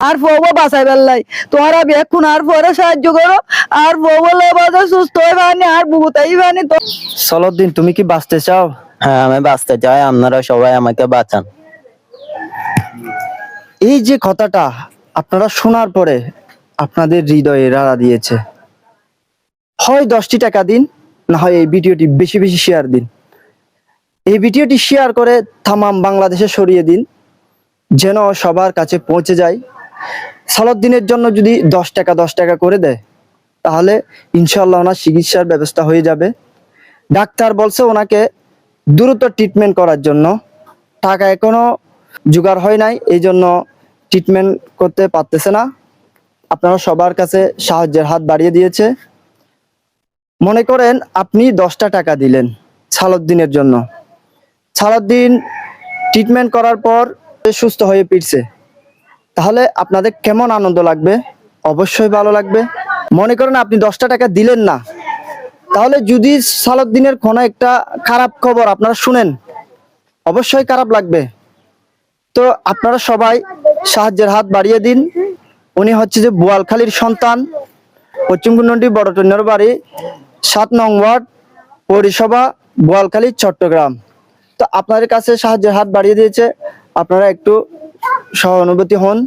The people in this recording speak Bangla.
আর বউও বাঁচাই পারলাই তোমরা এখন আর পরে সাহায্য করো আর বউ বলে বাজার সুস্থ হয়ে পানি আর বুতাই পানি তো। সালাউদ্দিন, তুমি কি বাঁচতে চাও? হ্যাঁ, আমি বাঁচতে চাই, আপনারা সবাই আমাকে বাঁচান। এই যে কথাটা আপনারা শোনার পরে আপনাদের হৃদয়ে রাড়া দিয়েছে, হয় 10টি টাকা দিন, না হয় এই ভিডিওটি বেশি বেশি শেয়ার দিন। এই ভিডিওটি শেয়ার করে তামাম বাংলাদেশে ছড়িয়ে দিন, যেন সবার কাছে পৌঁছে যায়। সালাউদ্দিনের জন্য যদি 10 টাকা করে দেয়, তাহলে ইনশাল্লাহ ওনার চিকিৎসার ব্যবস্থা হয়ে যাবে। ডাক্তার বলছে ওনাকে দ্রুত ট্রিটমেন্ট করার জন্য, টাকা এখনো জোগাড় হয় নাই, এই জন্য ট্রিটমেন্ট করতে পারতেছে না। আপনারা সবার কাছে সাহায্যের হাত বাড়িয়ে দিয়েছে। মনে করেন আপনি 10টা টাকা দিলেন সালাউদ্দিনের জন্য, সালাউদ্দিন ট্রিটমেন্ট করার পর সুস্থ হয়ে ফিরছে, তাহলে আপনাদের কেমন আনন্দ লাগবে? অবশ্যই ভালো লাগবে। মনে করেন আপনি 10টা টাকা দিলেন না, তাহলে যদি সালাউদ্দিনের কোনো একটা খারাপ খবর আপনারা শুনেন, অবশ্যই খারাপ লাগবে। তো আপনারা সবাই সাহায্যের হাত বাড়িয়ে দিন। উনি হচ্ছে যে বোয়ালখালীর সন্তান, পশ্চিমকুন্নটি বড়টন্যর বাড়ি, 7 নং ওয়ার্ড, পৌরসভা, বোয়ালখালী, চট্টগ্রাম। তো আপনাদের কাছে সাহায্যের হাত বাড়িয়ে দিয়েছে, আপনারা একটু সহানুভূতি হন।